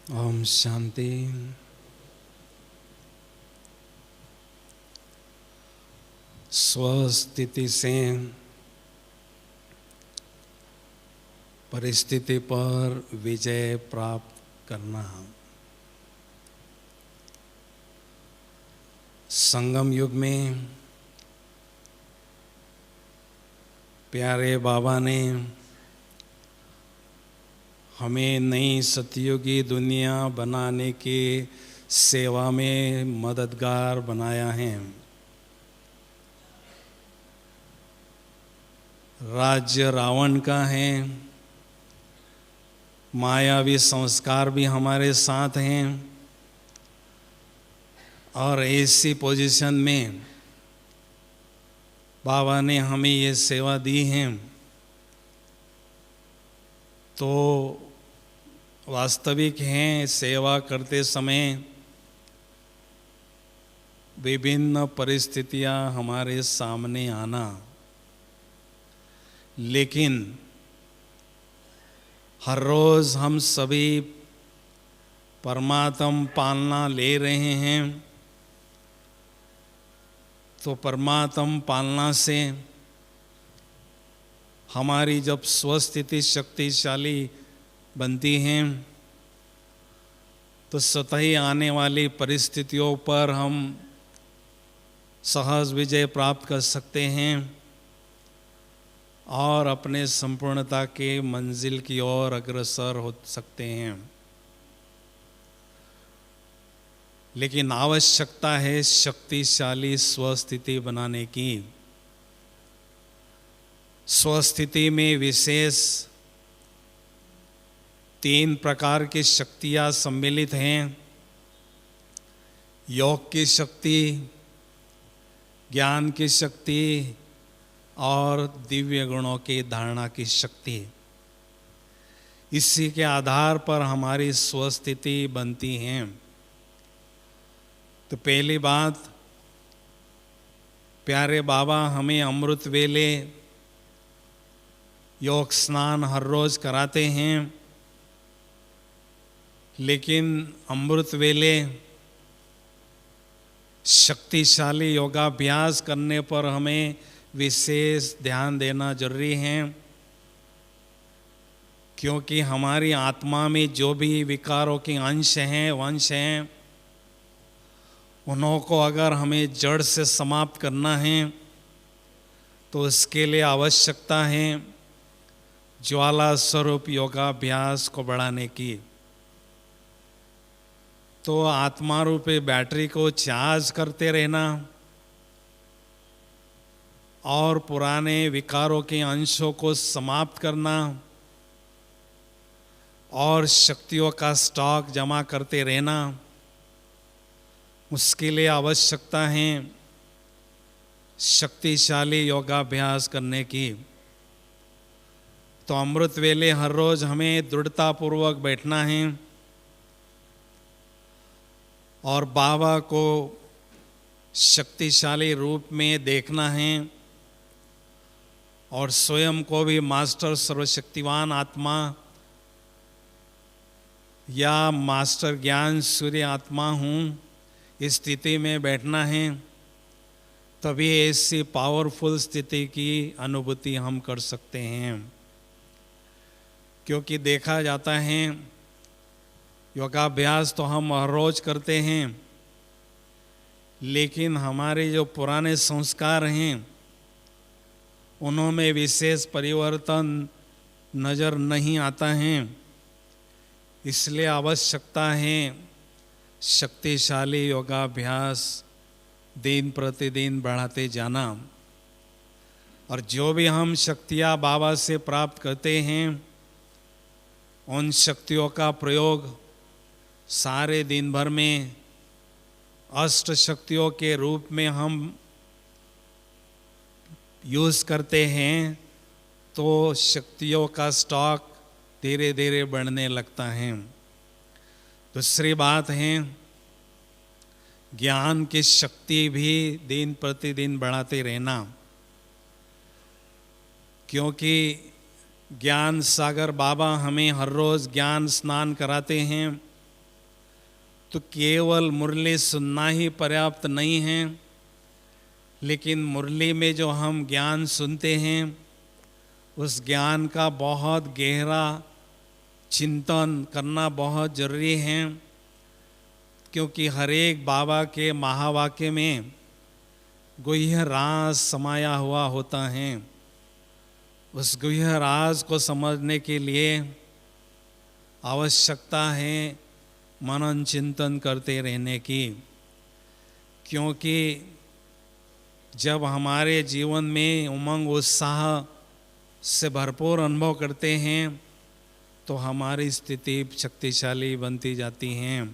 ओम शांति। स्वस्थिति से परिस्थिति पर विजय प्राप्त करना। संगम युग में प्यारे बाबा ने हमें नई सतयुगी दुनिया बनाने की सेवा में मददगार बनाया है। राज्य रावण का है, मायावी संस्कार भी हमारे साथ हैं, और ऐसी पोजीशन में बाबा ने हमें ये सेवा दी है। तो वास्तविक हैं, सेवा करते समय विभिन्न परिस्थितियां हमारे सामने आना, लेकिन हर रोज हम सभी परमात्म पालना ले रहे हैं। तो परमात्म पालना से हमारी जब स्वस्थिति शक्तिशाली बनती हैं तो स्वतः ही आने वाली परिस्थितियों पर हम सहज विजय प्राप्त कर सकते हैं और अपने संपूर्णता के मंजिल की ओर अग्रसर हो सकते हैं। लेकिन आवश्यकता है शक्तिशाली स्वस्थिति बनाने की। स्वस्थिति में विशेष 3 प्रकार की शक्तियां सम्मिलित हैं। योग की शक्ति, ज्ञान की शक्ति और दिव्य गुणों की धारणा की शक्ति। इसी के आधार पर हमारी स्वस्थिति बनती है। तो पहली बात, प्यारे बाबा हमें अमृत वेले योग स्नान हर रोज कराते हैं, लेकिन अमृत वेले शक्तिशाली योगाभ्यास करने पर हमें विशेष ध्यान देना जरूरी है, क्योंकि हमारी आत्मा में जो भी विकारों के अंश हैं, वंश हैं, उन्हों को अगर हमें जड़ से समाप्त करना है तो उसके लिए आवश्यकता है ज्वाला स्वरूप योगाभ्यास को बढ़ाने की। तो आत्मा रूपी बैटरी को चार्ज करते रहना और पुराने विकारों के अंशों को समाप्त करना और शक्तियों का स्टॉक जमा करते रहना, उसके लिए आवश्यकता है शक्तिशाली योगाभ्यास करने की। तो अमृत वेले हर रोज हमें दृढ़तापूर्वक बैठना है और बाबा को शक्तिशाली रूप में देखना है और स्वयं को भी मास्टर सर्वशक्तिवान आत्मा या मास्टर ज्ञान सूर्य आत्मा हूँ, इस स्थिति में बैठना है। तभी ऐसी पावरफुल स्थिति की अनुभूति हम कर सकते हैं। क्योंकि देखा जाता है योगाभ्यास तो हम हर रोज करते हैं, लेकिन हमारे जो पुराने संस्कार हैं उनमें विशेष परिवर्तन नज़र नहीं आता है। इसलिए आवश्यकता है शक्तिशाली योगाभ्यास दिन प्रतिदिन बढ़ाते जाना। और जो भी हम शक्तियाँ बाबा से प्राप्त करते हैं, उन शक्तियों का प्रयोग सारे दिन भर में अष्ट शक्तियों के रूप में हम यूज़ करते हैं, तो शक्तियों का स्टॉक धीरे धीरे बढ़ने लगता है। दूसरी बात है ज्ञान की शक्ति भी दिन प्रतिदिन बढ़ाते रहना, क्योंकि ज्ञान सागर बाबा हमें हर रोज़ ज्ञान स्नान कराते हैं तो केवल मुरली सुनना ही पर्याप्त नहीं है, लेकिन मुरली में जो हम ज्ञान सुनते हैं उस ज्ञान का बहुत गहरा चिंतन करना बहुत जरूरी है, क्योंकि हर एक बाबा के महावाक्य में गुह्य राज समाया हुआ होता है। उस गुह्य राज को समझने के लिए आवश्यकता है मनन चिंतन करते रहने की, क्योंकि जब हमारे जीवन में उमंग उत्साह से भरपूर अनुभव करते हैं तो हमारी स्थिति शक्तिशाली बनती जाती हैं।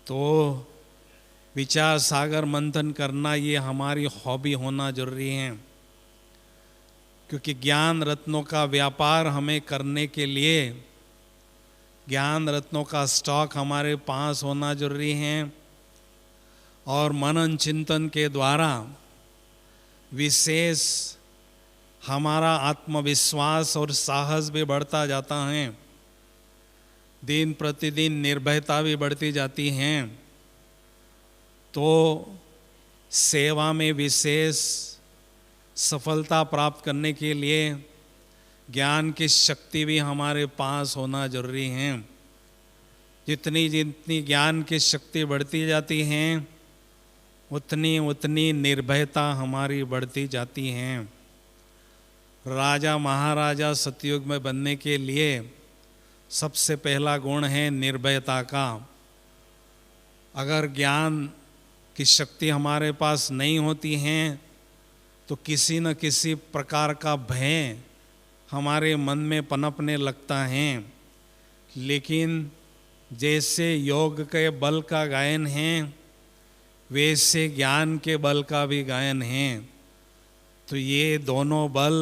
तो विचार सागर मंथन करना ये हमारी हॉबी होना जरूरी है, क्योंकि ज्ञान रत्नों का व्यापार हमें करने के लिए ज्ञान रत्नों का स्टॉक हमारे पास होना जरूरी है। और मनन चिंतन के द्वारा विशेष हमारा आत्मविश्वास और साहस भी बढ़ता जाता है, दिन प्रतिदिन निर्भयता भी बढ़ती जाती है। तो सेवा में विशेष सफलता प्राप्त करने के लिए ज्ञान की शक्ति भी हमारे पास होना जरूरी है। जितनी जितनी ज्ञान की शक्ति बढ़ती जाती है उतनी उतनी निर्भयता हमारी बढ़ती जाती है। राजा महाराजा सतयुग में बनने के लिए सबसे पहला गुण है निर्भयता का। अगर ज्ञान की शक्ति हमारे पास नहीं होती है तो किसी न किसी प्रकार का भय हमारे मन में पनपने लगता है। लेकिन जैसे योग के बल का गायन है वैसे ज्ञान के बल का भी गायन है। तो ये दोनों बल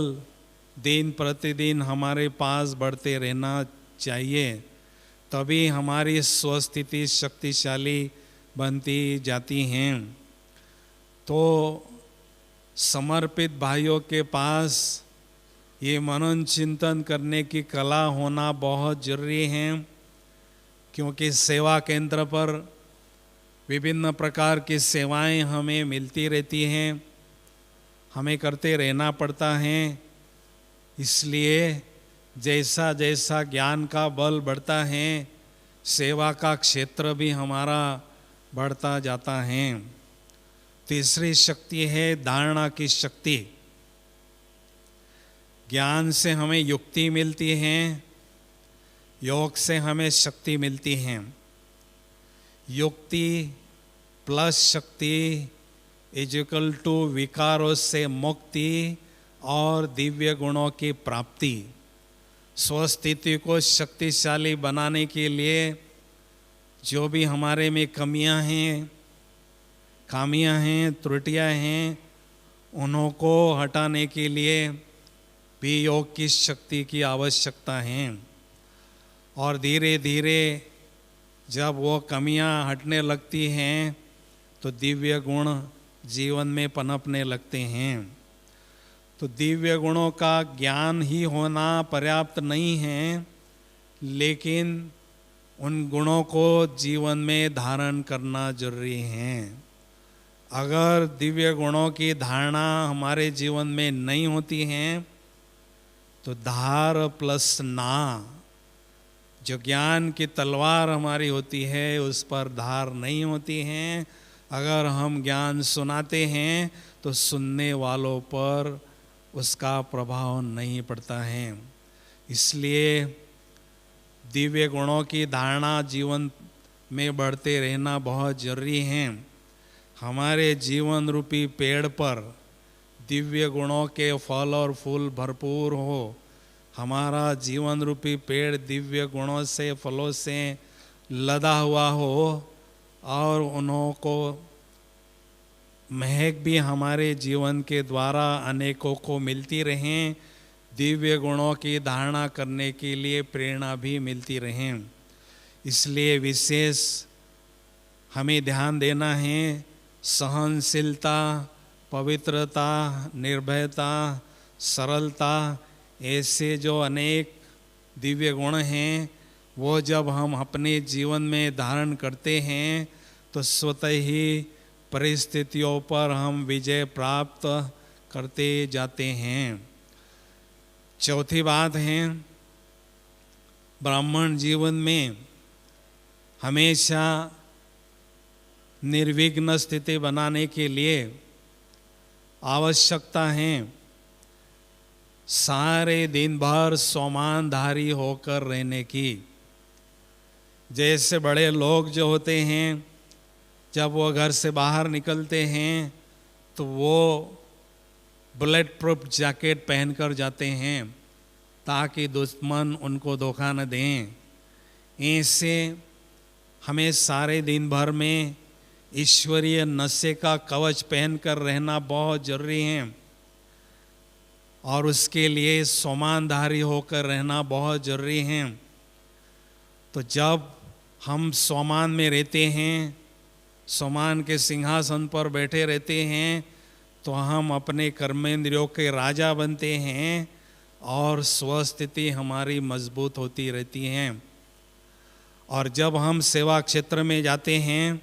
दिन प्रतिदिन हमारे पास बढ़ते रहना चाहिए, तभी हमारी स्वस्थिति शक्तिशाली बनती जाती हैं। तो समर्पित भाइयों के पास ये मनन चिंतन करने की कला होना बहुत जरूरी है, क्योंकि सेवा केंद्र पर विभिन्न प्रकार की सेवाएं हमें मिलती रहती हैं, हमें करते रहना पड़ता है। इसलिए जैसा जैसा ज्ञान का बल बढ़ता है सेवा का क्षेत्र भी हमारा बढ़ता जाता है। तीसरी शक्ति है धारणा की शक्ति। ज्ञान से हमें युक्ति मिलती है, योग से हमें शक्ति मिलती है। युक्ति प्लस शक्ति इज इक्वल टू विकारों से मुक्ति और दिव्य गुणों की प्राप्ति। स्वस्थिति को शक्तिशाली बनाने के लिए जो भी हमारे में कमियां हैं, खामियां हैं, त्रुटियां हैं, उन्हों को हटाने के लिए भी योग की शक्ति की आवश्यकता है। और धीरे धीरे जब वो कमियां हटने लगती हैं तो दिव्य गुण जीवन में पनपने लगते हैं। तो दिव्य गुणों का ज्ञान ही होना पर्याप्त नहीं है, लेकिन उन गुणों को जीवन में धारण करना जरूरी है। अगर दिव्य गुणों की धारणा हमारे जीवन में नहीं होती है तो धार प्लस ना, जो ज्ञान की तलवार हमारी होती है उस पर धार नहीं होती है। अगर हम ज्ञान सुनाते हैं तो सुनने वालों पर उसका प्रभाव नहीं पड़ता है। इसलिए दिव्य गुणों की धारणा जीवन में बढ़ते रहना बहुत जरूरी है। हमारे जीवन रूपी पेड़ पर दिव्य गुणों के फल और फूल भरपूर हो, हमारा जीवन रूपी पेड़ दिव्य गुणों से फलों से लदा हुआ हो और उन्हों को महक भी हमारे जीवन के द्वारा अनेकों को मिलती रहें, दिव्य गुणों की धारणा करने के लिए प्रेरणा भी मिलती रहें। इसलिए विशेष हमें ध्यान देना है सहनशीलता, पवित्रता, निर्भयता, सरलता, ऐसे जो अनेक दिव्य गुण हैं वो जब हम अपने जीवन में धारण करते हैं तो स्वतः ही परिस्थितियों पर हम विजय प्राप्त करते जाते हैं। चौथी बात है, ब्राह्मण जीवन में हमेशा निर्विघ्न स्थिति बनाने के लिए आवश्यकता है सारे दिन भर सोमानधारी होकर रहने की। जैसे बड़े लोग जो होते हैं, जब वो घर से बाहर निकलते हैं तो वो बुलेट प्रूफ जैकेट पहनकर जाते हैं ताकि दुश्मन उनको धोखा न दें। ऐसे हमें सारे दिन भर में ईश्वरीय नशे का कवच पहनकर रहना बहुत जरूरी है और उसके लिए सोमानधारी होकर रहना बहुत जरूरी है। तो जब हम सोमान में रहते हैं, सोमान के सिंहासन पर बैठे रहते हैं, तो हम अपने कर्मेंद्रियों के राजा बनते हैं और स्वस्थिति हमारी मजबूत होती रहती है। और जब हम सेवा क्षेत्र में जाते हैं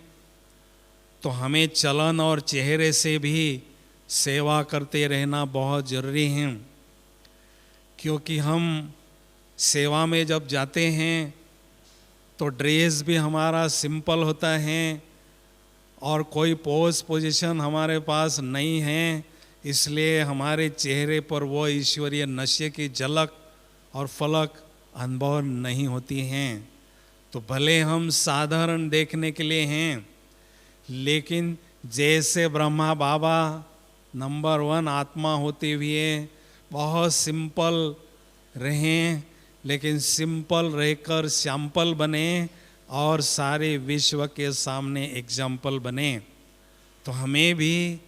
तो हमें चलन और चेहरे से भी सेवा करते रहना बहुत जरूरी है, क्योंकि हम सेवा में जब जाते हैं तो ड्रेस भी हमारा सिंपल होता है और कोई पोजीशन हमारे पास नहीं है, इसलिए हमारे चेहरे पर वो ईश्वरीय नशे की झलक और फलक अनुभव नहीं होती हैं। तो भले हम साधारण देखने के लिए हैं, लेकिन जैसे ब्रह्मा बाबा नंबर 1 आत्मा होते हुए बहुत सिंपल रहें, लेकिन सिंपल रहकर सैंपल बने और सारे विश्व के सामने एग्जाम्पल बने। तो हमें भी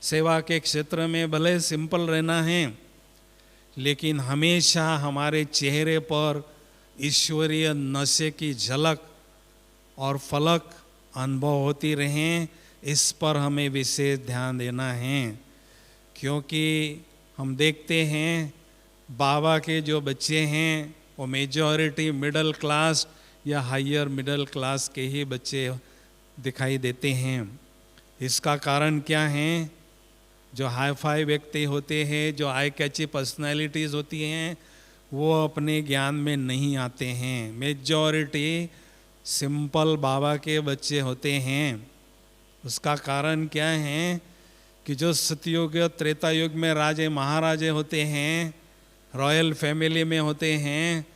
सेवा के क्षेत्र में भले सिंपल रहना है, लेकिन हमेशा हमारे चेहरे पर ईश्वरीय नशे की झलक और फलक अनुभव होती रहें, इस पर हमें विशेष ध्यान देना है। क्योंकि हम देखते हैं बाबा के जो बच्चे हैं वो मेजॉरिटी मिडिल क्लास या हायर मिडिल क्लास के ही बच्चे दिखाई देते हैं। इसका कारण क्या है? जो हाई फाई व्यक्ति होते हैं, जो आई कैची पर्सनैलिटीज़ होती हैं, वो अपने ज्ञान में नहीं आते हैं। मेजॉरिटी सिंपल बाबा के बच्चे होते हैं। उसका कारण क्या है कि जो सतयुग त्रेता युग में राजे महाराजे होते हैं, रॉयल फैमिली में होते हैं,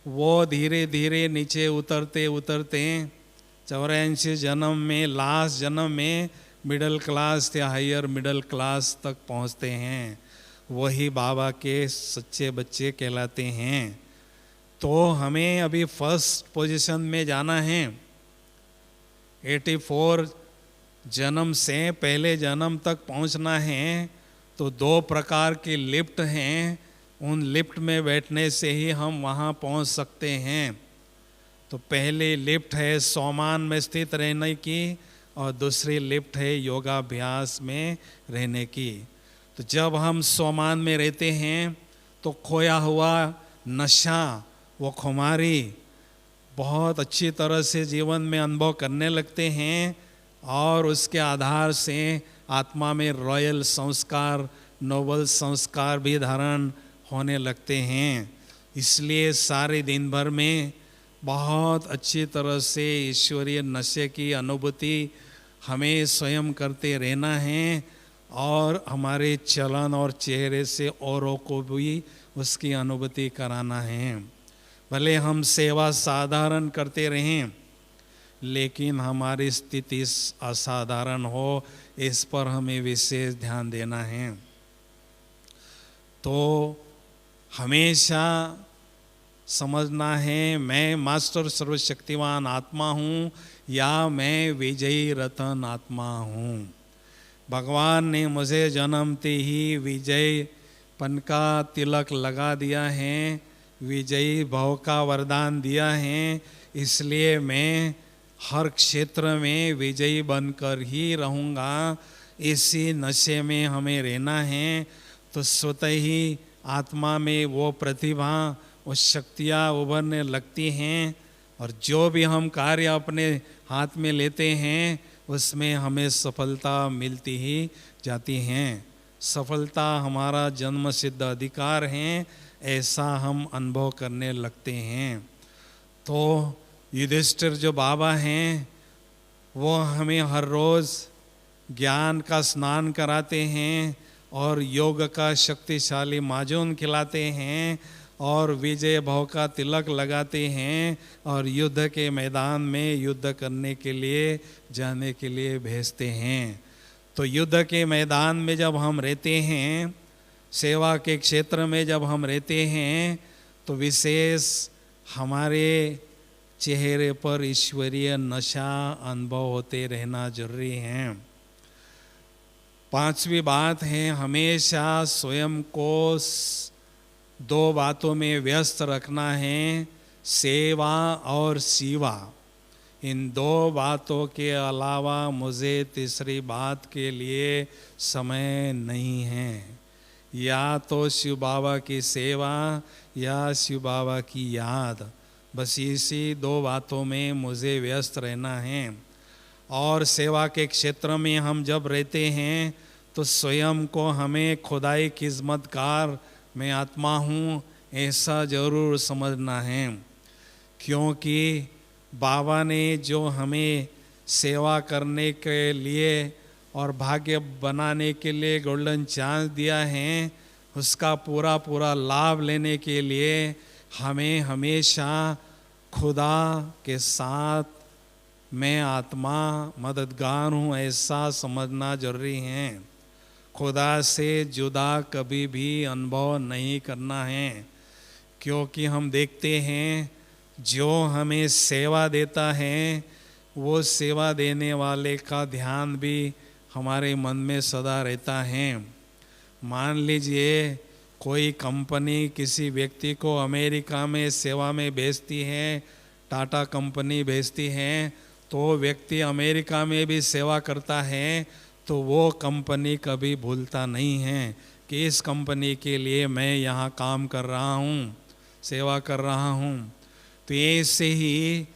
वो धीरे धीरे नीचे उतरते उतरते 84 जन्म में, लास्ट जन्म में मिडिल क्लास या हायर मिडिल क्लास तक पहुंचते हैं। वही बाबा के सच्चे बच्चे कहलाते हैं। तो हमें अभी फर्स्ट पोजीशन में जाना है। 84 जन्म से पहले जन्म तक पहुंचना है। तो 2 प्रकार की लिफ्ट हैं, उन लिफ्ट में बैठने से ही हम वहाँ पहुँच सकते हैं। तो पहली लिफ्ट है सोमान में स्थित रहने की और दूसरी लिफ्ट है योगाभ्यास में रहने की। तो जब हम सोमान में रहते हैं तो खोया हुआ नशा, वो खुमारी बहुत अच्छी तरह से जीवन में अनुभव करने लगते हैं और उसके आधार से आत्मा में रॉयल संस्कार, नोबल संस्कार भी धारण होने लगते हैं। इसलिए सारे दिन भर में बहुत अच्छी तरह से ईश्वरीय नशे की अनुभूति हमें स्वयं करते रहना है और हमारे चलन और चेहरे से औरों को भी उसकी अनुभूति कराना है। भले हम सेवा साधारण करते रहें, लेकिन हमारी स्थिति असाधारण हो, इस पर हमें विशेष ध्यान देना है। तो हमेशा समझना है, मैं मास्टर सर्वशक्तिवान आत्मा हूँ या मैं विजयी रतन आत्मा हूँ। भगवान ने मुझे जन्मते ही विजयपन का तिलक लगा दिया है, विजयी भाव का वरदान दिया है। इसलिए मैं हर क्षेत्र में विजयी बनकर ही रहूँगा। इसी नशे में हमें रहना है। तो स्वतः ही आत्मा में वो प्रतिभा, वो शक्तियाँ उभरने लगती हैं और जो भी हम कार्य अपने हाथ में लेते हैं उसमें हमें सफलता मिलती ही जाती हैं। सफलता हमारा जन्म सिद्ध अधिकार है, ऐसा हम अनुभव करने लगते हैं। तो युधिष्ठिर जो बाबा हैं वो हमें हर रोज़ ज्ञान का स्नान कराते हैं और योग का शक्तिशाली माजून खिलाते हैं और विजय भाव का तिलक लगाते हैं और युद्ध के मैदान में युद्ध करने के लिए जाने के लिए भेजते हैं। तो युद्ध के मैदान में जब हम रहते हैं, सेवा के क्षेत्र में जब हम रहते हैं, तो विशेष हमारे चेहरे पर ईश्वरीय नशा अनुभव होते रहना जरूरी है। पांचवी बात है, हमेशा स्वयं को दो बातों में व्यस्त रखना है, सेवा और सेवा। इन दो बातों के अलावा मुझे तीसरी बात के लिए समय नहीं है। या तो शिव बाबा की सेवा या शिव बाबा की याद, बस इसी दो बातों में मुझे व्यस्त रहना है। और सेवा के क्षेत्र में हम जब रहते हैं तो स्वयं को हमें खुदाई खिदमतगार मैं आत्मा हूँ ऐसा जरूर समझना है, क्योंकि बाबा ने जो हमें सेवा करने के लिए और भाग्य बनाने के लिए गोल्डन चांस दिया है, उसका पूरा पूरा लाभ लेने के लिए हमें हमेशा खुदा के साथ मैं आत्मा मददगार हूँ ऐसा समझना जरूरी है। खुदा से जुदा कभी भी अनुभव नहीं करना है, क्योंकि हम देखते हैं जो हमें सेवा देता है वो सेवा देने वाले का ध्यान भी हमारे मन में सदा रहता है। मान लीजिए कोई कंपनी किसी व्यक्ति को अमेरिका में सेवा में भेजती है, टाटा कंपनी भेजती है, तो व्यक्ति अमेरिका में भी सेवा करता है, तो वो कंपनी कभी भूलता नहीं है कि इस कंपनी के लिए मैं यहाँ काम कर रहा हूँ, सेवा कर रहा हूँ। तो ऐसे ही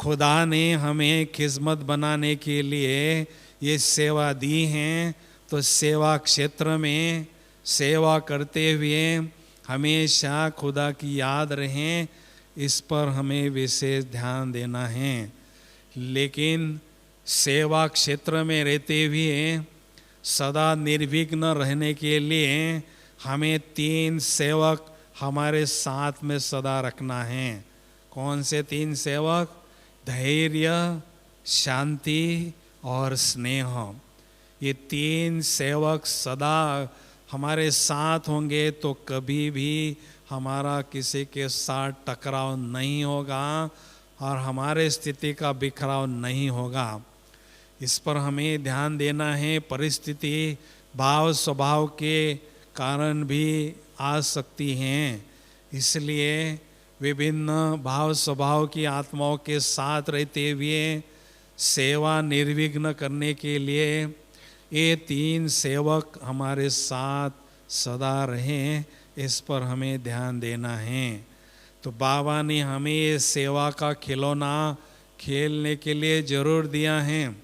खुदा ने हमें खिदमत बनाने के लिए ये सेवा दी है, तो सेवा क्षेत्र में सेवा करते हुए हमेशा खुदा की याद रहें, इस पर हमें विशेष ध्यान देना है। लेकिन सेवा क्षेत्र में रहते हुए सदा निर्विघ्न रहने के लिए हमें 3 सेवक हमारे साथ में सदा रखना है। कौन से 3 सेवक? धैर्य, शांति और स्नेह। ये 3 सेवक सदा हमारे साथ होंगे तो कभी भी हमारा किसी के साथ टकराव नहीं होगा और हमारे स्थिति का बिखराव नहीं होगा। इस पर हमें ध्यान देना है। परिस्थिति भाव स्वभाव के कारण भी आ सकती हैं, इसलिए विभिन्न भाव स्वभाव की आत्माओं के साथ रहते हुए सेवा निर्विघ्न करने के लिए ये 3 सेवक हमारे साथ सदा रहें, इस पर हमें ध्यान देना है। तो बाबा ने हमें ये सेवा का खिलौना खेलने के लिए जरूर दिया है,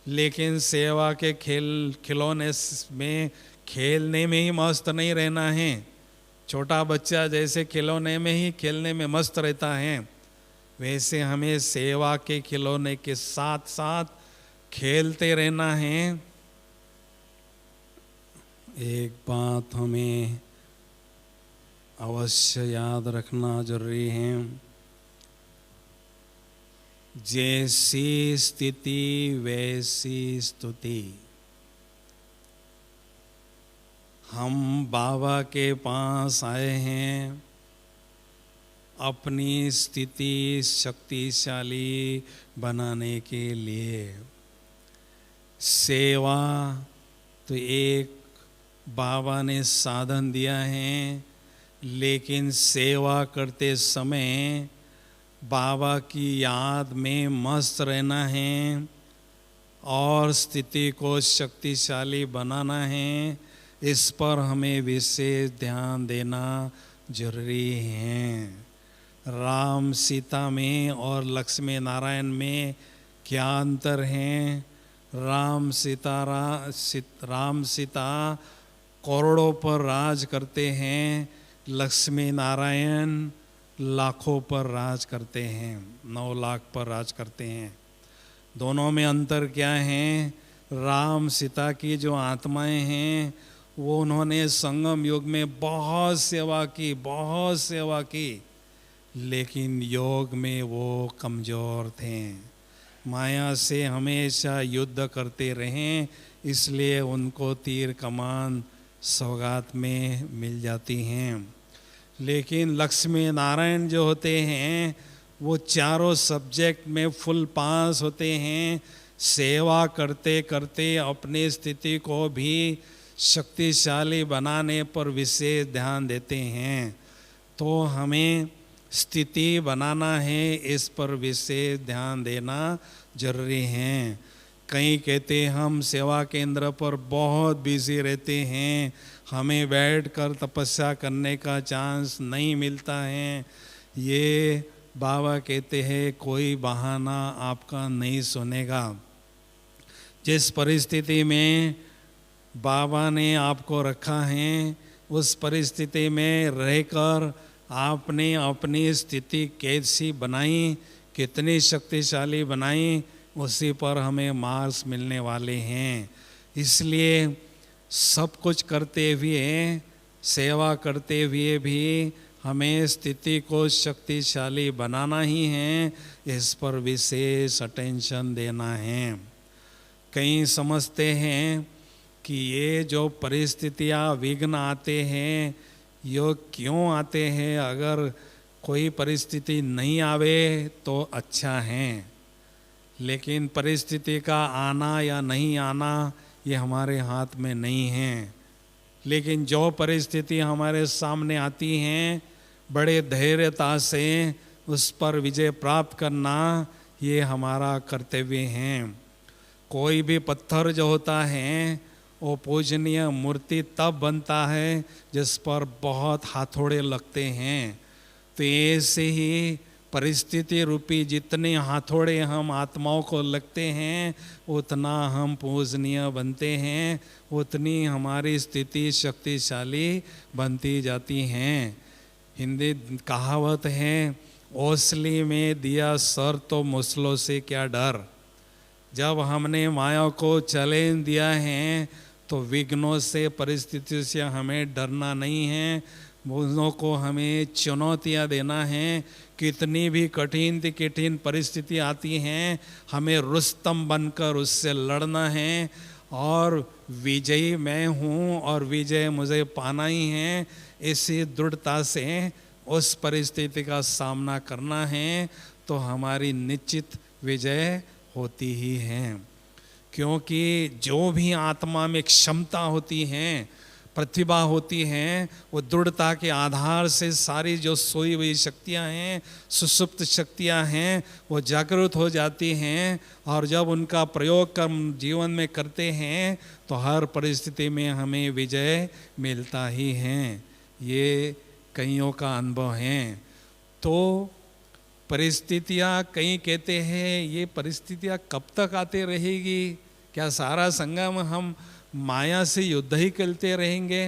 लेकिन सेवा के खिलौने में खेलने में ही मस्त नहीं रहना है। छोटा बच्चा जैसे खिलौने में ही खेलने में मस्त रहता है, वैसे हमें सेवा के खिलौने के साथ साथ खेलते रहना है। एक बात हमें अवश्य याद रखना जरूरी है, जैसी स्थिति वैसी स्तुति। हम बाबा के पास आए हैं अपनी स्थिति शक्तिशाली बनाने के लिए। सेवा तो एक बाबा ने साधन दिया है, लेकिन सेवा करते समय बाबा की याद में मस्त रहना है और स्थिति को शक्तिशाली बनाना है। इस पर हमें विशेष ध्यान देना जरूरी है। राम सीता में और लक्ष्मी नारायण में क्या अंतर है? राम सीता करोड़ों पर राज करते हैं, लक्ष्मी नारायण लाखों पर राज करते हैं, 9 लाख पर राज करते हैं। दोनों में अंतर क्या है? राम सीता की जो आत्माएं हैं वो उन्होंने संगम युग में बहुत सेवा की, लेकिन योग में वो कमज़ोर थे, माया से हमेशा युद्ध करते रहें, इसलिए उनको तीर कमान सौगात में मिल जाती हैं। लेकिन लक्ष्मी नारायण जो होते हैं वो चारों सब्जेक्ट में फुल पास होते हैं, सेवा करते करते अपनी स्थिति को भी शक्तिशाली बनाने पर विशेष ध्यान देते हैं। तो हमें स्थिति बनाना है, इस पर विशेष ध्यान देना जरूरी है। कई कहते हम सेवा केंद्र पर बहुत बिजी रहते हैं, हमें बैठकर तपस्या करने का चांस नहीं मिलता है। ये बाबा कहते हैं कोई बहाना आपका नहीं सुनेगा। जिस परिस्थिति में बाबा ने आपको रखा है उस परिस्थिति में रहकर आपने अपनी स्थिति कैसी बनाई, कितनी शक्तिशाली बनाई, उसी पर हमें मार्क्स मिलने वाले हैं। इसलिए सब कुछ करते हुए, सेवा करते हुए भी हमें स्थिति को शक्तिशाली बनाना ही है, इस पर विशेष अटेंशन देना है। कई समझते हैं कि ये जो परिस्थितियाँ विघ्न आते हैं ये क्यों आते हैं, अगर कोई परिस्थिति नहीं आवे तो अच्छा है। लेकिन परिस्थिति का आना या नहीं आना ये हमारे हाथ में नहीं है। लेकिन जो परिस्थिति हमारे सामने आती हैं बड़े धैर्यता से उस पर विजय प्राप्त करना ये हमारा कर्तव्य है। कोई भी पत्थर जो होता है वो पूजनीय मूर्ति तब बनता है जिस पर बहुत हाथोड़े लगते हैं। तो ऐसे ही परिस्थिति रूपी जितने हाथोड़े हम आत्माओं को लगते हैं उतना हम पूजनीय बनते हैं, उतनी हमारी स्थिति शक्तिशाली बनती जाती हैं। हिंदी कहावत है, ओसली में दिया सर तो मुसलों से क्या डर। जब हमने माया को चैलेंज दिया है तो विघ्नों से, परिस्थितियों से हमें डरना नहीं है, उन्हों को हमें चुनौतियाँ देना है। कितनी भी कठिन परिस्थिति आती हैं हमें रुस्तम बनकर उससे लड़ना है और विजयी मैं हूँ और विजय मुझे पाना ही है, इसी दृढ़ता से उस परिस्थिति का सामना करना है, तो हमारी निश्चित विजय होती ही है। क्योंकि जो भी आत्मा में क्षमता होती है, प्रतिभा होती है, वो दृढ़ता के आधार से सारी जो सोई हुई शक्तियाँ हैं, सुसुप्त शक्तियाँ हैं, वो जागृत हो जाती हैं और जब उनका प्रयोग कर्म जीवन में करते हैं तो हर परिस्थिति में हमें विजय मिलता ही है। ये कईयों का अनुभव है। तो परिस्थितियाँ, कई कहते हैं ये परिस्थितियाँ कब तक आते रहेगी, क्या सारा संगम हम माया से युद्ध ही करते रहेंगे,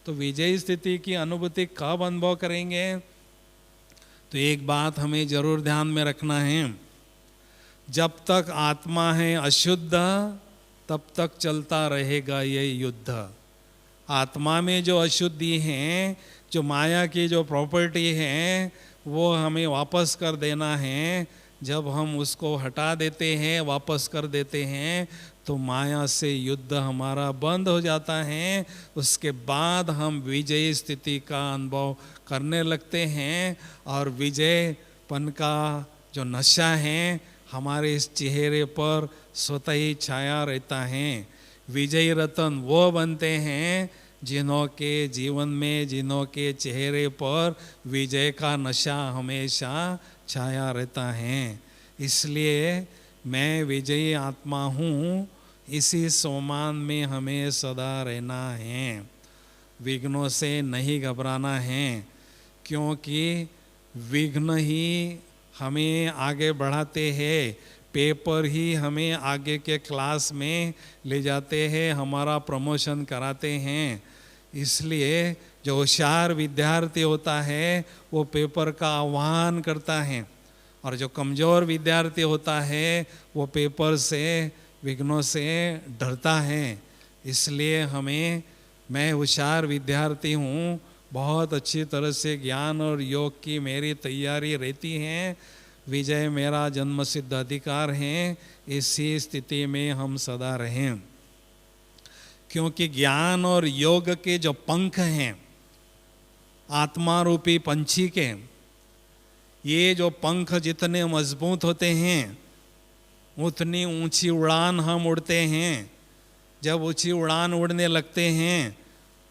तो विजयी स्थिति की अनुभूति कब अनुभव करेंगे। तो एक बात हमें जरूर ध्यान में रखना है, जब तक आत्मा है अशुद्ध तब तक चलता रहेगा ये युद्ध। आत्मा में जो अशुद्धि है, जो माया की जो प्रॉपर्टी है, वो हमें वापस कर देना है। जब हम उसको हटा देते हैं, वापस कर देते हैं, तो माया से युद्ध हमारा बंद हो जाता है। उसके बाद हम विजयी स्थिति का अनुभव करने लगते हैं और विजयपन का जो नशा है हमारे इस चेहरे पर स्वतः ही छाया रहता है। विजयी रतन वो बनते हैं जिन्हों के जीवन में, जिन्हों के चेहरे पर विजय का नशा हमेशा छाया रहता है। इसलिए मैं विजयी आत्मा हूँ, इसी सोमान में हमें सदा रहना है, विघ्नों से नहीं घबराना है। क्योंकि विघ्न ही हमें आगे बढ़ाते हैं, पेपर ही हमें आगे के क्लास में ले जाते हैं, हमारा प्रमोशन कराते हैं। इसलिए जो होशियार विद्यार्थी होता है वो पेपर का आह्वान करता है, और जो कमज़ोर विद्यार्थी होता है वो पेपर से, विघ्नों से डरता है। इसलिए मैं होशियार विद्यार्थी हूँ, बहुत अच्छी तरह से ज्ञान और योग की मेरी तैयारी रहती है, विजय मेरा जन्मसिद्ध अधिकार है। इसी स्थिति में हम सदा रहें, क्योंकि ज्ञान और योग के जो पंख हैं आत्मा रूपी पंछी के, ये जो पंख जितने मजबूत होते हैं उतनी ऊंची उड़ान हम उड़ते हैं। जब ऊंची उड़ान उड़ने लगते हैं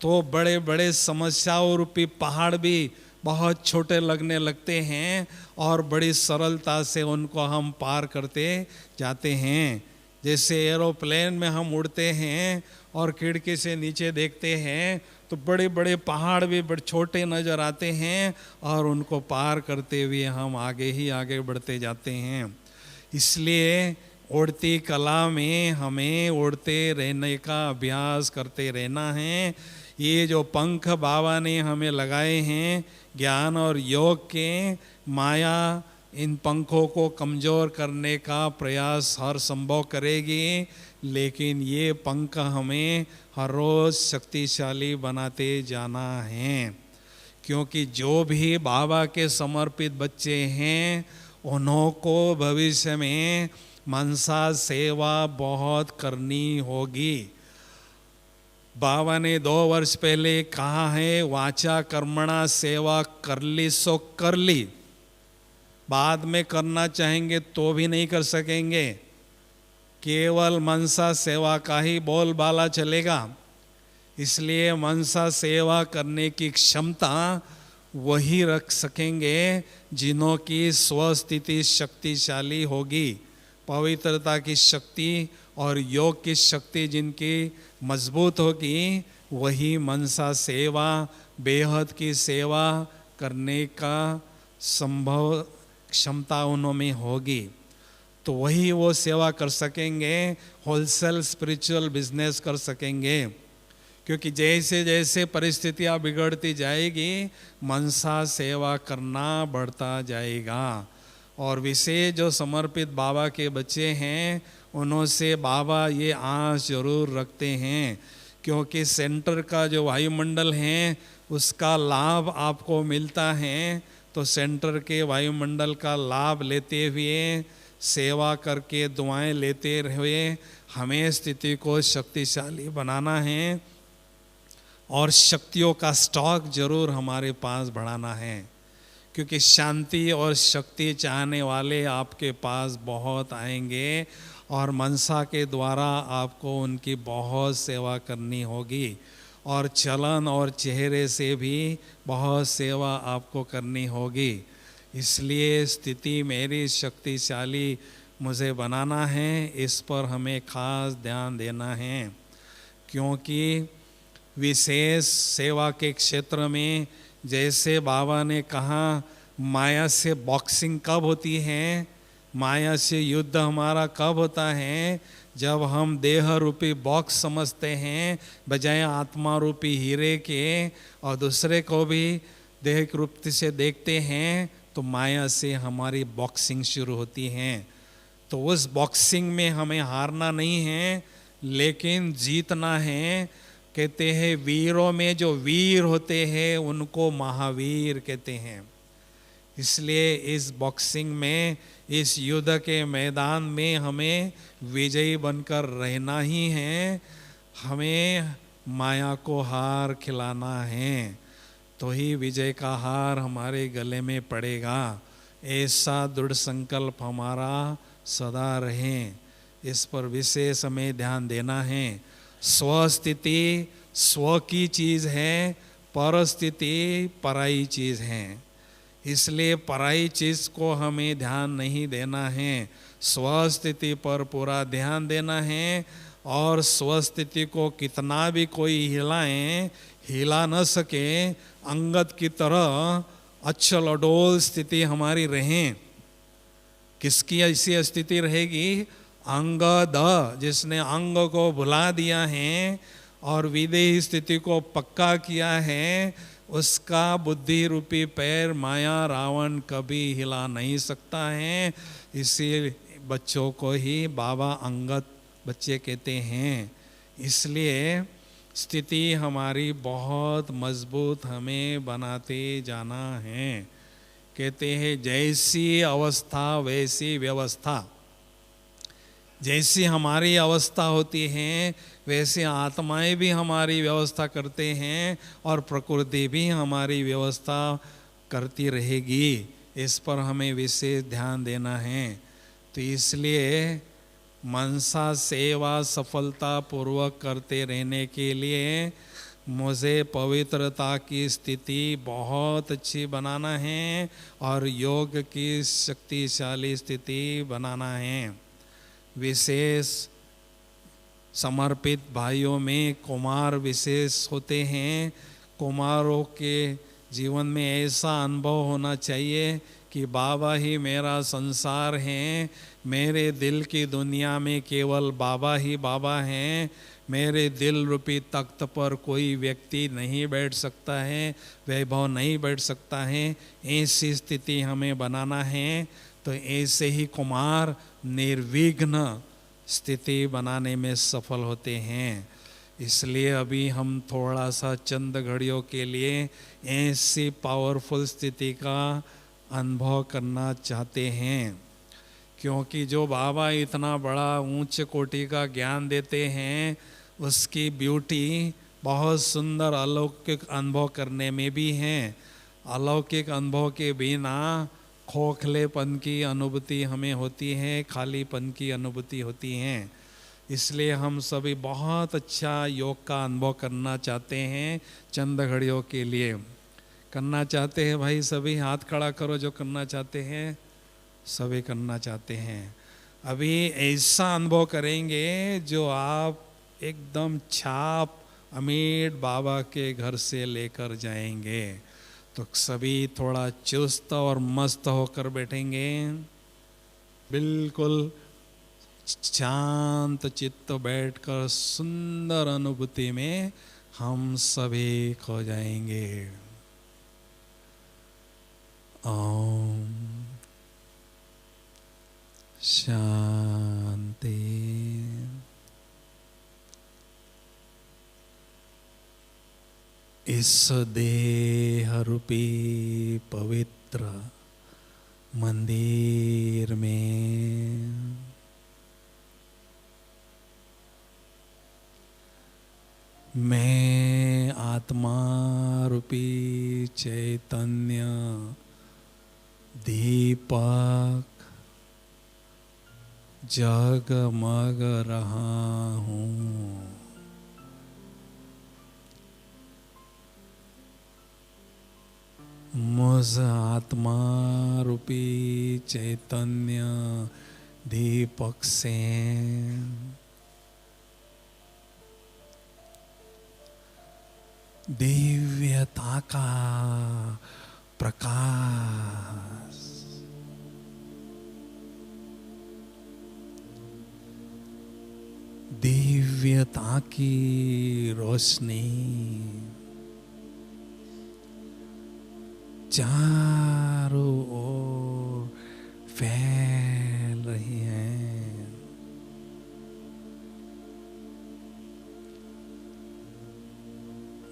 तो बड़े बड़े समस्याओं रूपी पहाड़ भी बहुत छोटे लगने लगते हैं और बड़ी सरलता से उनको हम पार करते जाते हैं। जैसे एरोप्लेन में हम उड़ते हैं और खिड़की से नीचे देखते हैं तो बड़े बड़े पहाड़ भी बड़े छोटे नज़र आते हैं और उनको पार करते हुए हम आगे ही आगे बढ़ते जाते हैं। इसलिए उड़ती कला में हमें उड़ते रहने का अभ्यास करते रहना है। ये जो पंख बाबा ने हमें लगाए हैं ज्ञान और योग के, माया इन पंखों को कमज़ोर करने का प्रयास हर संभव करेगी, लेकिन ये पंख हमें हर रोज़ शक्तिशाली बनाते जाना है। क्योंकि जो भी बाबा के समर्पित बच्चे हैं उन्हों को भविष्य में मनसा सेवा बहुत करनी होगी। बाबा ने 2 वर्ष पहले कहा है, वाचा कर्मणा सेवा कर ली सो कर ली, बाद में करना चाहेंगे तो भी नहीं कर सकेंगे, केवल मनसा सेवा का ही बोलबाला चलेगा। इसलिए मनसा सेवा करने की क्षमता वही रख सकेंगे जिन्हों की स्वस्थिति शक्तिशाली होगी। पवित्रता की शक्ति और योग की शक्ति जिनकी मजबूत होगी वही मनसा सेवा, बेहद की सेवा करने का संभव क्षमता उनमें होगी, तो वही वो सेवा कर सकेंगे, होलसेल स्पिरिचुअल बिजनेस कर सकेंगे। क्योंकि जैसे जैसे परिस्थितियाँ बिगड़ती जाएगी मनसा सेवा करना बढ़ता जाएगा। और विशेष जो समर्पित बाबा के बच्चे हैं उन्हों से बाबा ये आस जरूर रखते हैं, क्योंकि सेंटर का जो वायुमंडल है उसका लाभ आपको मिलता है, तो सेंटर के वायुमंडल का लाभ लेते हुए, सेवा करके दुआएं लेते हुए हमें स्थिति को शक्तिशाली बनाना है और शक्तियों का स्टॉक जरूर हमारे पास बढ़ाना है। क्योंकि शांति और शक्ति चाहने वाले आपके पास बहुत आएंगे और मनसा के द्वारा आपको उनकी बहुत सेवा करनी होगी, और चलन और चेहरे से भी बहुत सेवा आपको करनी होगी। इसलिए स्थिति मेरी शक्तिशाली मुझे बनाना है, इस पर हमें खास ध्यान देना है। क्योंकि विशेष सेवा के क्षेत्र में जैसे बाबा ने कहा, माया से बॉक्सिंग कब होती है, माया से युद्ध हमारा कब होता है, जब हम देह रूपी बॉक्स समझते हैं बजाय आत्मा रूपी हीरे के, और दूसरे को भी देह रूप से देखते हैं, तो माया से हमारी बॉक्सिंग शुरू होती है। तो उस बॉक्सिंग में हमें हारना नहीं है लेकिन जीतना है। कहते हैं वीरों में जो वीर होते हैं उनको महावीर कहते हैं। इसलिए इस बॉक्सिंग में, इस युद्ध के मैदान में हमें विजयी बनकर रहना ही है। हमें माया को हार खिलाना है, तो ही विजय का हार हमारे गले में पड़ेगा। ऐसा दृढ़ संकल्प हमारा सदा रहे, इस पर विशेष हमें ध्यान देना है। स्वस्थिति स्व की चीज़ है, परस्थिति पराई चीज़ है। इसलिए पराई चीज़ को हमें ध्यान नहीं देना है, स्वस्थिति पर पूरा ध्यान देना है। और स्वस्थिति को कितना भी कोई हिलाए, हिला न सके, अंगद की तरह अचल अडोल स्थिति हमारी रहे। किसकी ऐसी स्थिति रहेगी? अंग द, जिसने अंग को भुला दिया है और विदेही स्थिति को पक्का किया है, उसका बुद्धि रूपी पैर माया रावण कभी हिला नहीं सकता है। इसी बच्चों को ही बाबा अंगद बच्चे कहते हैं। इसलिए स्थिति हमारी बहुत मजबूत हमें बनाते जाना है। कहते हैं जैसी अवस्था वैसी व्यवस्था। जैसी हमारी अवस्था होती है वैसे आत्माएं भी हमारी व्यवस्था करते हैं और प्रकृति भी हमारी व्यवस्था करती रहेगी। इस पर हमें विशेष ध्यान देना है। तो इसलिए मनसा सेवा सफलता पूर्वक करते रहने के लिए मुझे पवित्रता की स्थिति बहुत अच्छी बनाना है और योग की शक्तिशाली स्थिति बनाना है। विशेष समर्पित भाइयों में कुमार विशेष होते हैं। कुमारों के जीवन में ऐसा अनुभव होना चाहिए कि बाबा ही मेरा संसार है, मेरे दिल की दुनिया में केवल बाबा ही बाबा हैं, मेरे दिल रूपी तख्त पर कोई व्यक्ति नहीं बैठ सकता है, वैभव नहीं बैठ सकता है। ऐसी स्थिति हमें बनाना है। तो ऐसे ही कुमार निर्विघ्न स्थिति बनाने में सफल होते हैं। इसलिए अभी हम थोड़ा सा चंद घड़ियों के लिए ऐसी पावरफुल स्थिति का अनुभव करना चाहते हैं। क्योंकि जो बाबा इतना बड़ा ऊंच कोटि का ज्ञान देते हैं, उसकी ब्यूटी बहुत सुंदर अलौकिक अनुभव करने में भी है। अलौकिक अनुभव के बिना खोखलेपन की अनुभूति हमें होती है, खालीपन की अनुभूति होती है। इसलिए हम सभी बहुत अच्छा योग का अनुभव करना चाहते हैं। चंद घड़ियों के लिए करना चाहते हैं। भाई सभी हाथ खड़ा करो जो करना चाहते हैं। सभी करना चाहते हैं। अभी ऐसा अनुभव करेंगे जो आप एकदम छाप अमीर बाबा के घर से लेकर जाएंगे। तो सभी थोड़ा चुस्त और मस्त होकर बैठेंगे, बिल्कुल शांत चित्त बैठकर सुंदर अनुभूति में हम सभी खो जाएंगे। ओम शांति। इस देह रूपी पवित्र मंदिर में मैं आत्मा रूपी चैतन्य दीपक जगमग रहा हूँ। मुझ आत्मा रूपी चैतन्य दीपक से दिव्यता का प्रकाश दिव्यता की रोशनी चारों ओर फैल रही है।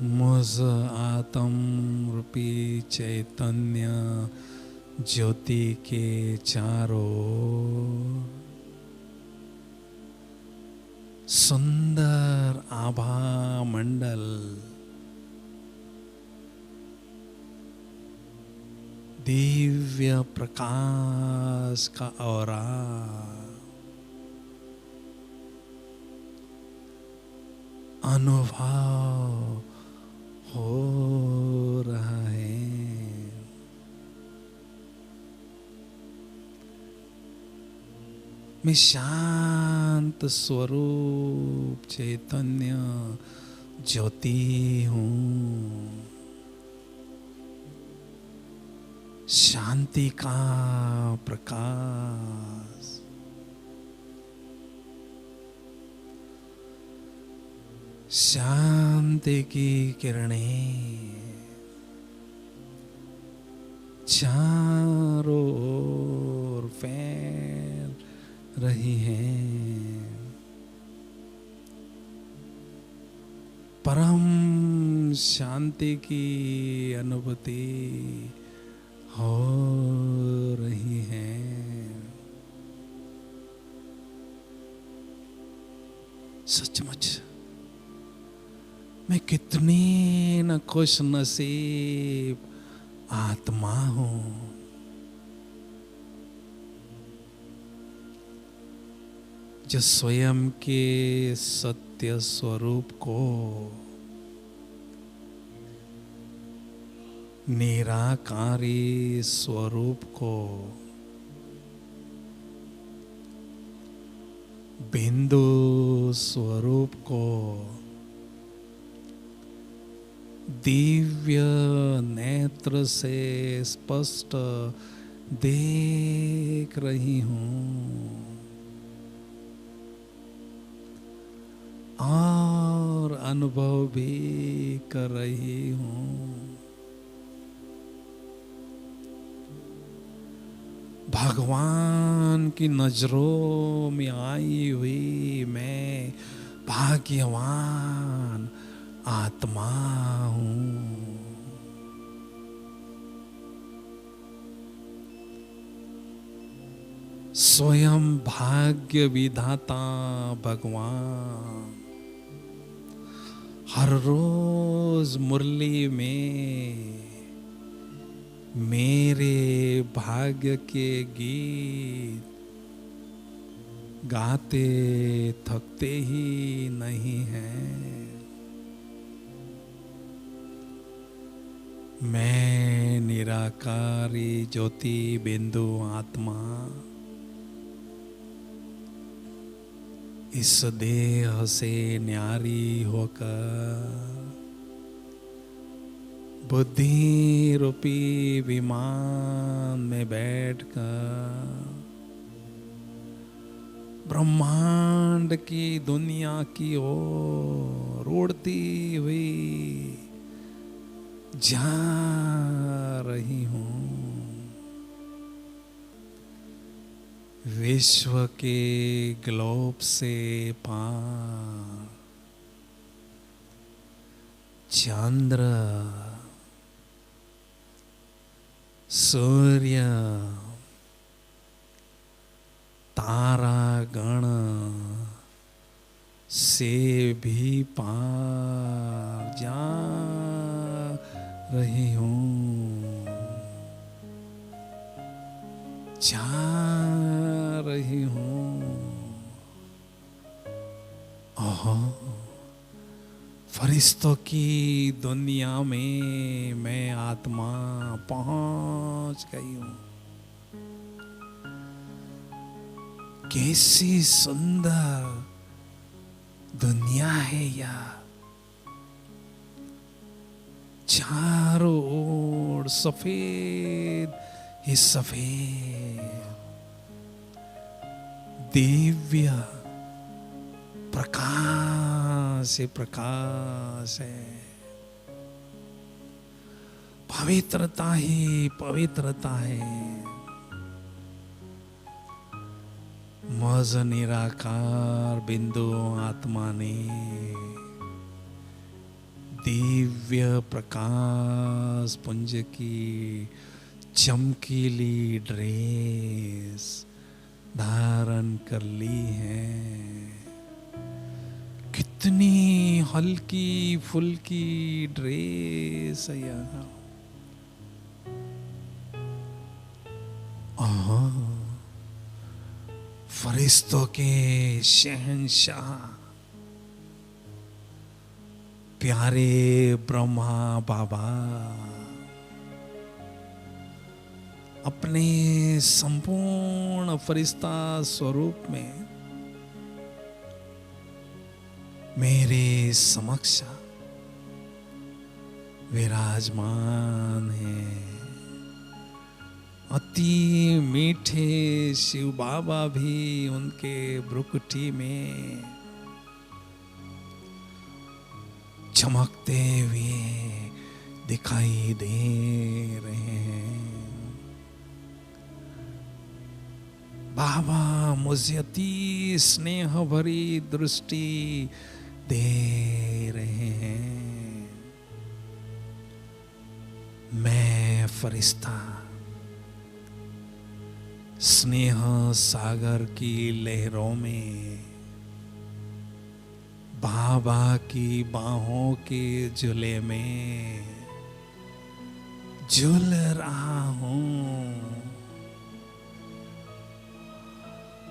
मुझ आत्म रूपी चैतन्य ज्योति के चारों सुंदर आभा मंडल दिव्य प्रकाश का औरा अनुभव हो रहा है। मैं शांत स्वरूप चैतन्य ज्योति हूँ। शांति का प्रकाश, शांति की किरणें चारों ओर फैल रही हैं। परम शांति की अनुभूति हो रही है। सचमुच मैं कितनी न खुश नसीब आत्मा हूं, जो स्वयं के सत्य स्वरूप को, निराकारी स्वरूप को, बिंदु स्वरूप को दिव्य नेत्र से स्पष्ट देख रही हूं और अनुभव भी कर रही हूं। भगवान की नजरों में आई हुई मैं भाग्यवान आत्मा हूं। स्वयं भाग्य विधाता भगवान हर रोज मुरली में मेरे भाग्य के गीत गाते थकते ही नहीं हैं। मैं निराकारी ज्योति बिंदु आत्मा इस देह से न्यारी होकर बुद्धि रूपी विमान में बैठकर ब्रह्मांड की दुनिया की ओर उड़ती हुई जा रही हूं। विश्व के ग्लोब से पार चंद्र, सूर्य, तारागण से भी पार जा रही हूं, जा रही हूं। ओहो, फरिश्तों की दुनिया में मैं आत्मा पहुंच गई हूं। कैसी सुंदर दुनिया है यह, चारों ओर सफेद ही सफेद दिव्य प्रकाश ही प्रकाश है। पवित्रता ही पवित्रता है। मज निराकार बिंदु आत्मा ने दिव्य प्रकाश पुंज की चमकीली ड्रेस धारण कर ली है। कितनी हल्की फुल्की ड्रेस है यह। फरिश्तों के शहंशाह प्यारे ब्रह्मा बाबा अपने संपूर्ण फरिश्ता स्वरूप में मेरे समक्ष विराजमान है। अति मीठे शिव बाबा भी उनके भ्रुकुटी में चमकते हुए दिखाई दे रहे हैं। बाबा मुझे अति स्नेह भरी दृष्टि दे रहे हैं। मैं फरिश्ता स्नेह सागर की लहरों में बाबा की बाहों के झूले में झूल रहा हूं।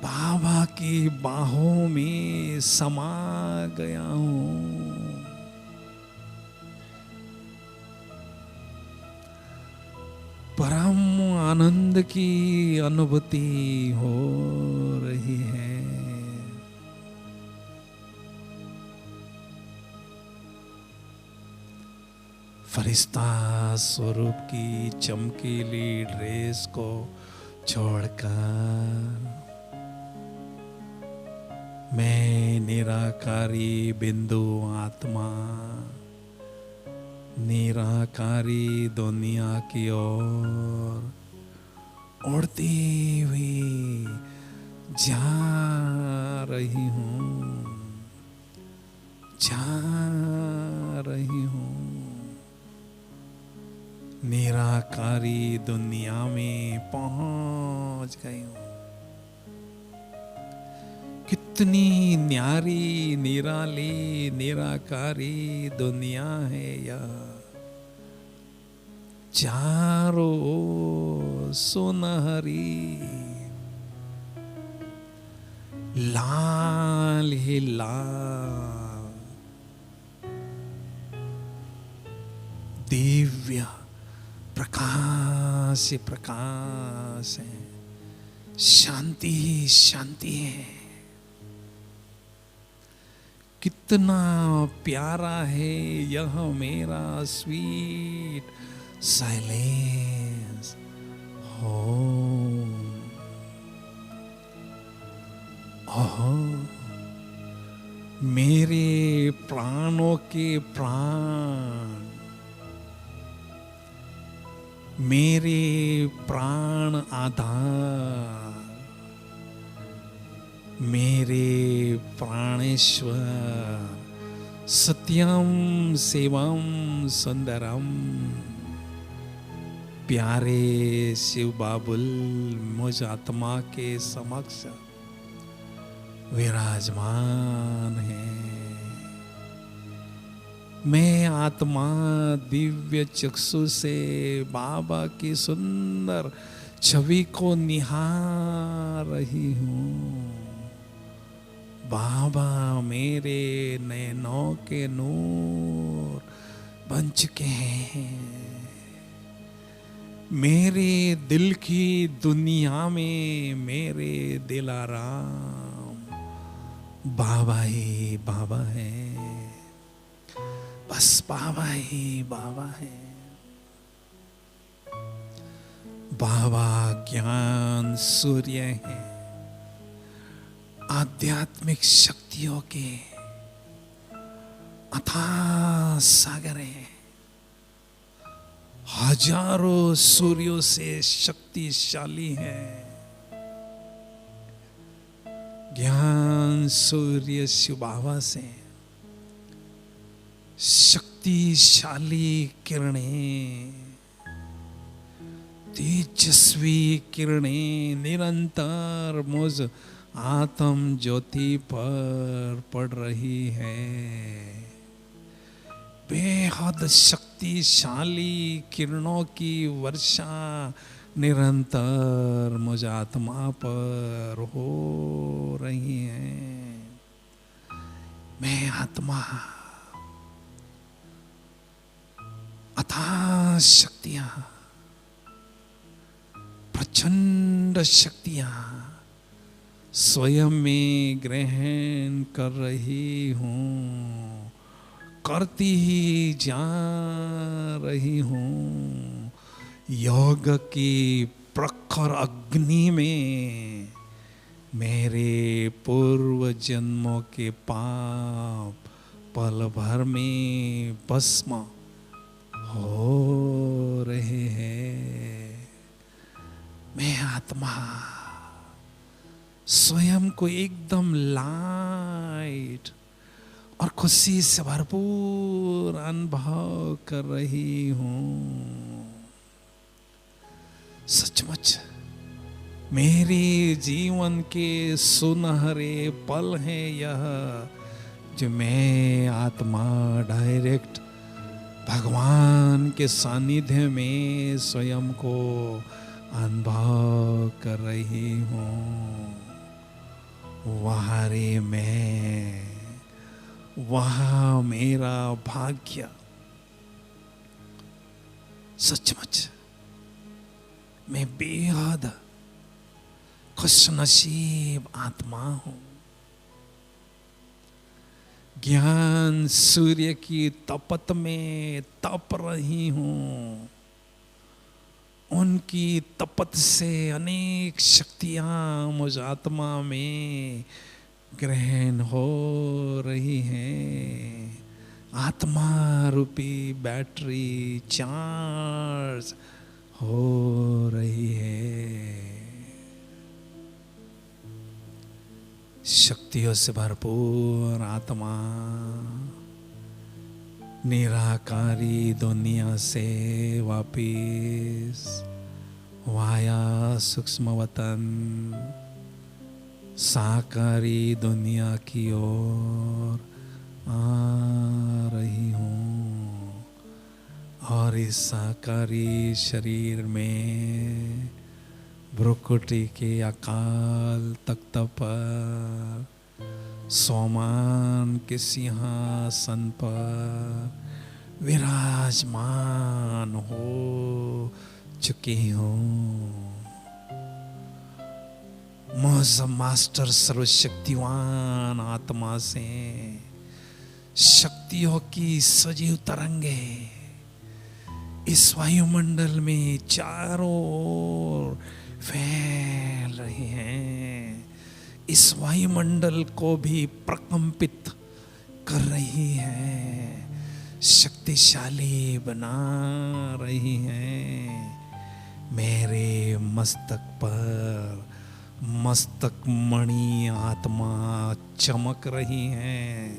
बाबा की बाहों में समा गया हूं। परम आनंद की अनुभूति हो रही है। फरिश्ता स्वरूप की चमकीली ड्रेस को छोड़कर मैं निराकारी बिंदु आत्मा निराकारी दुनिया की ओर उड़ती हुई जा रही हूँ, जा रही हूँ। निराकारी दुनिया में पहुंच गई हूँ। कितनी न्यारी निराली निराकारी दुनिया है यह। चारों ओर सुनहरी लाल ही लाल दिव्य प्रकाश ही प्रकाश है। शांति ही शांति है। कितना प्यारा है यह मेरा स्वीट साइलेंस होम। मेरे प्राणों के प्राण, मेरे प्राण आधार, मेरे प्राणेश्वर सत्यम शिवम सुंदरम प्यारे शिव बाबुल मुझ आत्मा के समक्ष विराजमान है। मैं आत्मा दिव्य चक्षु से बाबा की सुंदर छवि को निहार रही हूँ। बाबा मेरे नैनों के नूर बन चुके हैं। मेरे दिल की दुनिया में मेरे दिलाराम बाबा ही बाबा है। बस बाबा ही बाबा है। बाबा ज्ञान सूर्य है। आध्यात्मिक शक्तियों के अथाह सागर है। हजारों सूर्यों से शक्तिशाली है। ज्ञान सूर्य शिव बाबा से शक्तिशाली किरणें, तेजस्वी किरणें निरंतर मुझ आत्म ज्योति पर पड़ रही है। बेहद शक्तिशाली किरणों की वर्षा निरंतर मुझ आत्मा पर हो रही है। मैं आत्मा अथाह शक्तियां, प्रचंड शक्तियां स्वयं में ग्रहण कर रही हूँ, करती ही जा रही हूँ। योग की प्रखर अग्नि में मेरे पूर्व जन्मों के पाप पल भर में भस्म हो रहे हैं। मैं आत्मा स्वयं को एकदम लाइट और खुशी से भरपूर अनुभव कर रही हूँ। सचमुच मेरे जीवन के सुनहरे पल हैं यह, जो मैं आत्मा डायरेक्ट भगवान के सानिध्य में स्वयं को अनुभव कर रही हूँ। वहाँ रे मैं, वहाँ मेरा भाग्य। सचमुच मैं बेहद खुशनसीब आत्मा हूँ। ज्ञान सूर्य की तपत में तप रही हूँ। उनकी तपत से अनेक शक्तियाँ मुझ आत्मा में ग्रहण हो रही हैं। आत्मा रूपी बैटरी चार्ज हो रही है। शक्तियों से भरपूर आत्मा निराकारी दुनिया से वापिस वाया सूक्ष्म वतन साकारी दुनिया की ओर आ रही हूँ। और इस साकारी शरीर में भ्रुकुटी के अकाल तख्त पर सोमान के सिंहासन पर विराजमान हो चुकी हूँ। मुझ मास्टर सर्वशक्तिवान आत्मा से शक्तियों की सजीव तरंगे इस वायुमंडल में चारों ओर फैल रही हैं। इस वायुमंडल को भी प्रकंपित कर रही है, शक्तिशाली बना रही है। मेरे मस्तक पर मस्तक मणि आत्मा चमक रही है।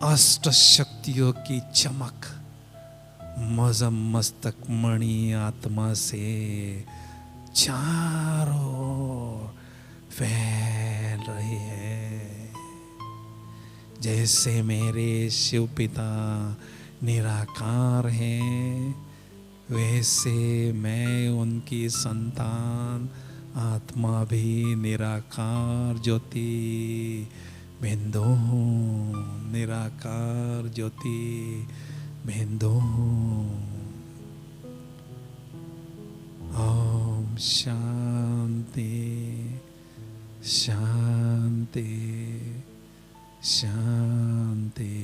अष्ट शक्तियों की चमक मुझ मस्तक मणि आत्मा से चारों ओर फैल रही है। जैसे मेरे शिव पिता निराकार हैं, वैसे मैं उनकी संतान आत्मा भी निराकार ज्योति बिंदु हूँ। निराकार ज्योति बिंदु हूँ। ओम शांति शांति शांति।